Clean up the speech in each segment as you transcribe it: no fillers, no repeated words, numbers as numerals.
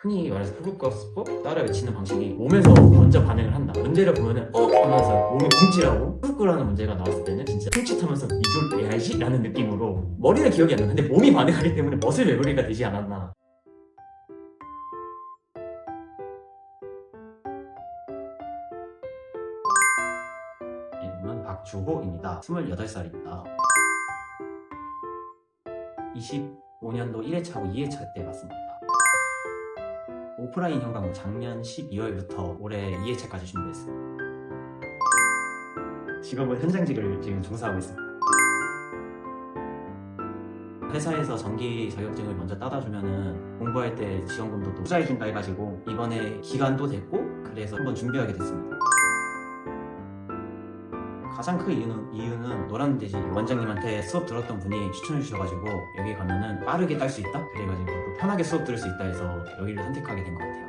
흔히 말해서 후루꾸스포 따라 외치는 방식이 몸에서 먼저 반응을 한다. 문제를 보면은 하면서 몸이 움찔하고 후루꾸라는 문제가 나왔을 때는 진짜 흠칫하면서 이걸 왜 알지? 라는 느낌으로 머리는 기억이 안 나는데 몸이 반응하기 때문에 머슬 메모리가 되지 않았나. 이름은 박주호입니다. 28살입니다. 25년도 1회차하고 2회차 때 왔습니다. 오프라인 현강으로 작년 12월부터 올해 2회차까지 준비했어요. 직업은 현장직을 지금 종사하고 있습니다. 회사에서 정기 자격증을 먼저 따다주면은 공부할 때 지원금도 또 투자해준다 해가지고 이번에 기간도 됐고 그래서 한번 준비하게 됐습니다. 가장 큰 이유는 노란돼지 원장님한테 수업 들었던 분이 추천해 주셔가지고 여기 가면은 빠르게 딸 수 있다? 그래가지고 또 편하게 수업 들을 수 있다 해서 여기를 선택하게 된 것 같아요.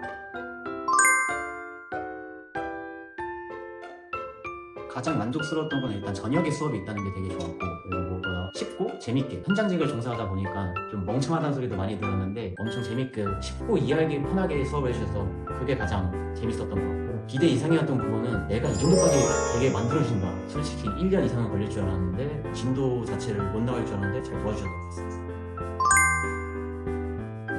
가장 만족스러웠던 건 일단 저녁에 수업이 있다는 게 되게 좋았고, 그리고 무엇보다 쉽고 재밌게 현장직을 종사하다 보니까 좀 멍청하다는 소리도 많이 들었는데 엄청 재밌게 쉽고 이해하기 편하게 수업을 해주셔서 그게 가장 재밌었던 것 같고, 기대 이상이었던 부분은 내가 이 정도까지 되게 만들어준다. 솔직히 1년 이상은 걸릴 줄 알았는데 진도 자체를 못 나갈 줄 알았는데 잘 도와주셨던 것 같습니다.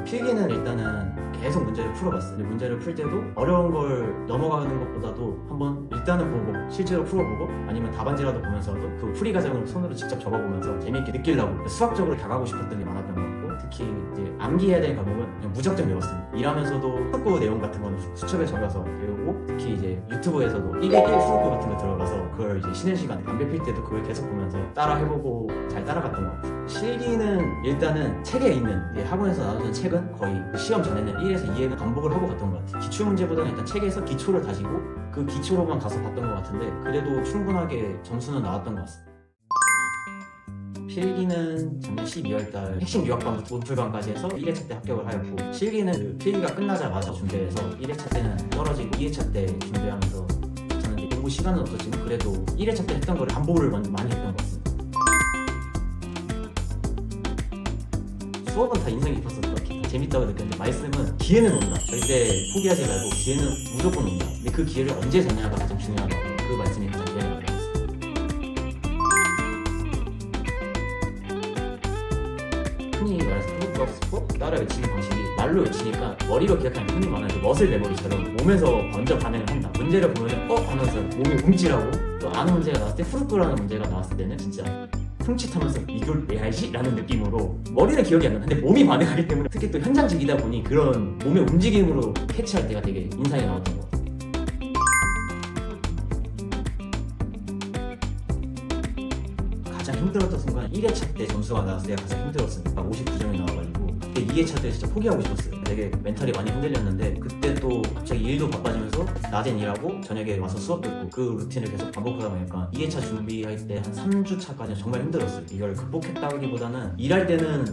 필기는 일단은 계속 문제를 풀어봤어요. 근데 문제를 풀 때도 어려운 걸 넘어가는 것보다도 한번 일단은 보고 실제로 풀어보고 아니면 답안지라도 보면서도 그 풀이 과정을 손으로 직접 적어보면서 재밌게 느끼려고 수학적으로 다가가고 싶었던 게 많았던 것 같고, 특히 이제 암기해야 될 과목은 그냥 무작정 외웠습니다. 일하면서도 후루꾸 내용 같은 거는 수첩에 적어서 배우고, 특히 이제 유튜브에서도 1대1 후루꾸 같은 거 들어가서 그걸 이제 쉬는 시간에 담배 필 때도 그걸 계속 보면서 따라 해보고 잘 따라갔던 것 같아요. 실기는 일단은 책에 있는 학원에서 나오는 책은 거의 시험 전에는 1에서 2에는 반복을 하고 갔던 것 같아요. 기출 문제보다는 일단 책에서 기초를 다지고 그 기초로만 가서 봤던 것 같은데 그래도 충분하게 점수는 나왔던 것 같습니다. 필기는 작년 12월달 핵심 유학반부터 논술반까지 해서 1회차 때 합격을 하였고, 실기는 그 필기가 끝나자마자 준비해서 1회차 때는 떨어지고 2회차 때 준비하면서 저는 공부 시간은 없었지만 그래도 1회차 때 했던 거를 반복을 많이 했던 것 같습니다. 수업은 다 인상 깊었었던 다 재밌다고 느꼈는데 말씀은 기회는 온다. 절대 포기하지 말고 기회는 무조건 온다. 근데 그 기회를 언제 잡냐가 가장 중요하다고, 그 말씀이 가장 중요한 것 같습니다. 흔히 말해서 후루꾸스포 따라 외치는 방식이 말로 외치니까 머리로 기억하는 게 흔히 말하는 머슬 메모리처럼 몸에서 먼저 반응을 한다. 문제를 보면은 하면서 몸이 움찔하고, 또 아는 문제가 나왔을 때 후루꾸라는 문제가 나왔을 때는 진짜 흠칫하면서 이걸 왜 알지? 라는 느낌으로 머리는 기억이 안 나는데 몸이 반응하기 때문에, 특히 또 현장직이다 보니 그런 몸의 움직임으로 캐치할 때가 되게 인상이 나왔던 것 같아요. 가장 힘들었던 순간 1회차 때 점수가 나왔을 때가 가장 힘들었습니다. 59점이 나와가지고 그때 2회차 때 진짜 포기하고 싶었어요. 되게 멘탈이 많이 흔들렸는데 그때 또 갑자기 일도 바빠지면서 낮엔 일하고 저녁에 와서 수업 듣고 그 루틴을 계속 반복하다 보니까 2회차 준비할 때 한 3주차까지는 정말 힘들었어요. 이걸 극복했다기보다는 일할 때는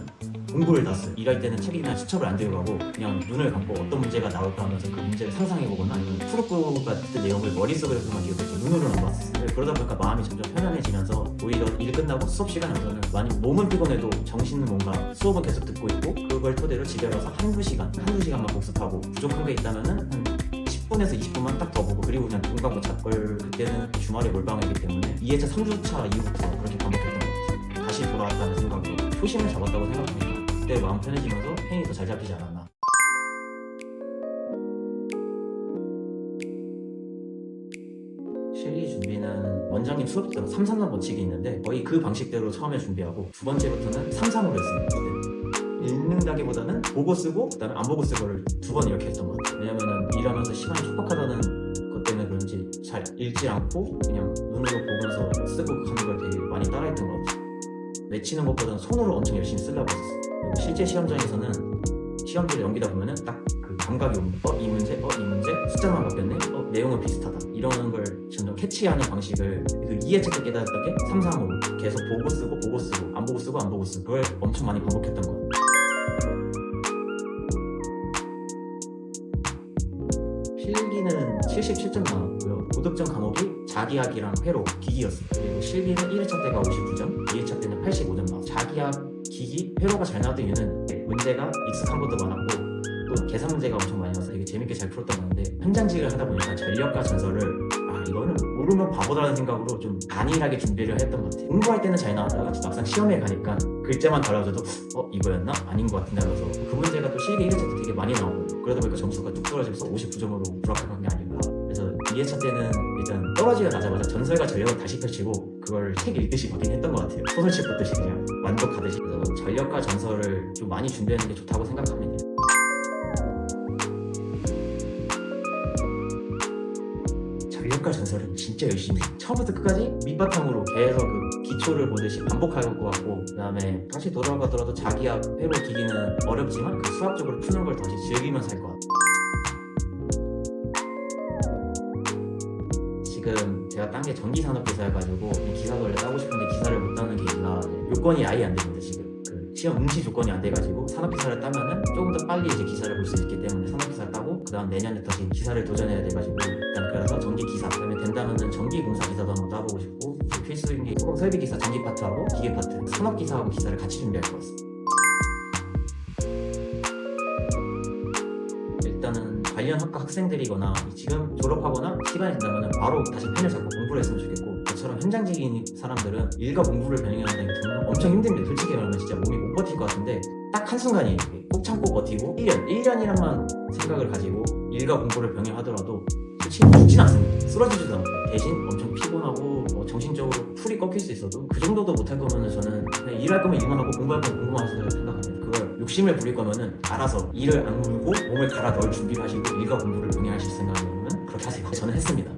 공부를 다 써요. 일할 때는 책이나 수첩을 안 들고 가고 그냥 눈을 감고 어떤 문제가 나올까 하면서 그 문제를 상상해보거나 아니면 후루꾸가 그때 내용을 머릿속에서만 기억해서 눈으로는 안 봤어요. 그러다 보니까 마음이 점점 편안해지면서 오히려 일 끝나고 수업 시간에 와서는 많이 몸은 피곤해도 정신은 뭔가 수업은 계속 듣고 있고, 그걸 토대로 집에 가서 한두 시간만 복습하고 부족한 게 있다면은 한 10분에서 20분만 딱 더 보고 그리고 그냥 눈 감고 잤걸. 그때는 주말에 몰빵이기 때문에 2회차 3주차 이후부터 그렇게 반복했던 것 같아요. 다시 돌아왔다는 생각으로 초심을 잡았다고 생각하니까 그때 마음 편해지면서 펜이 더 잘 잡히지 않았나. 실기 준비는 원장님 수업 때로 3-3단 법칙이 있는데 거의 그 방식대로 처음에 준비하고 두 번째부터는 3-3으로 했습니다. 읽는다기보다는 보고 쓰고 그다음에 안 보고 쓰고를 두 번 이렇게 했던 것 같아요. 왜냐면은 일하면서 시간이 촉박하다는 것 때문에 그런지 잘 읽지 않고 그냥 눈으로 보면서 쓰고 하는 걸 되게 많이 따라했던 것 같아요. 외치는 것보다는 손으로 엄청 열심히 쓰려고 했었어요. 실제 시험장에서는 시험지를 넘기다 보면은 딱 그 감각이 옵니다. 이 문제, 이 문제, 숫자만 바뀌었네, 내용은 비슷하다. 이런 걸 점점 캐치하는 방식을 그 2회차 때 깨달았던 게 3-3으로 계속 보고 쓰고 안 보고 쓰고 안 보고 쓰고 그걸 엄청 많이 반복했던 것 같아요. 필기는 77점 나왔고요. 고득점 과목이 자기학이랑 회로, 기기였어요. 그리고 실기는 1회차 때가 59점, 2회차 때는 85점 나왔어요. 자기학, 기기, 회로가 잘 나왔던 이유는 문제가 익숙한 것도 많았고 또 계산 문제가 엄청 많이 나와서 되게 재밌게 잘 풀었던 건데, 현장직을 하다 보니까 전력과 전설을 이거는 모르면 바보다라는 생각으로 좀 안일하게 준비를 했던 것 같아요. 공부할 때는 잘 나왔다가 막상 시험에 가니까 글자만 달라져도 이거였나? 아닌 것 같은데 하면서 그 문제가 또 실기 1회차 때 되게 많이 나오고, 그러다 보니까 점수가 뚝 떨어지면서 59점으로 불합격한 게 아닌가. 그래서 2회차 때는 일단 떨어지자마자 전설과 전력을 다시 펼치고 그걸 책 읽듯이 받긴 했던 것 같아요. 소설책 받듯이 그냥 완독하듯이. 그래서 전력과 전설을 좀 많이 준비하는 게 좋다고 생각합니다. 전력과 전설은 진짜 열심히 처음부터 끝까지 밑바탕으로 계속 그 기초를 보듯이 반복하고 왔고, 그 다음에 다시 돌아가더라도 자기야 회로 기기는 어렵지만 그 수학적으로 푸는 걸 다시 즐기면서 할 것 같아요. 지금 제가 딴 게 전기산업기사여가지고 이 기사도 원래 따고 싶은데 기사를 못 따는 계기가 요건이 아예 안 됩니다. 지금 그 시험 응시 조건이 안 돼가지고 산업기사를 따면은 조금 더 빨리 이제 기사를 볼 수 있기 때문에 산업기사를 따고 그 다음 내년에 다시 기사를 도전해야 돼가지고 일단 그래서 전기기사, 그다음에 된다면은 전기공사기사도 한번 따보고 싶고, 필수인 게 소금 설비기사 전기 파트하고 기계 파트, 산업기사하고 기사를 같이 준비할 것 같습니다. 일단은 관련 학과 학생들이거나 지금 졸업하거나 시간이 된다면 바로 다시 펜을 잡고 공부를 했으면 좋겠고, 저처럼 현장직인 사람들은 일과 공부를 병행한다는 게 정말 엄청 힘듭니다. 솔직히 말하면 진짜 몸이 못 버틸 것 같은데 딱 한순간이 꼭 참고 버티고 1년이란만 생각을 가지고 일과 공부를 병행하더라도 솔직히 죽진 않습니다. 쓰러지지도 않고, 대신 엄청 피곤하고 정신적으로 풀이 꺾일 수 있어도 그 정도도 못할 거면은 저는 그냥 일할 거면 일만 하고 공부할 거면 공부만 하시라고 생각합니다. 그걸 욕심을 부릴 거면은 알아서 일을 악물고 몸을 갈아 넣을 준비를 하시고 일과 공부를 병행하실 생각이면 그렇게 하세요. 저는 했습니다.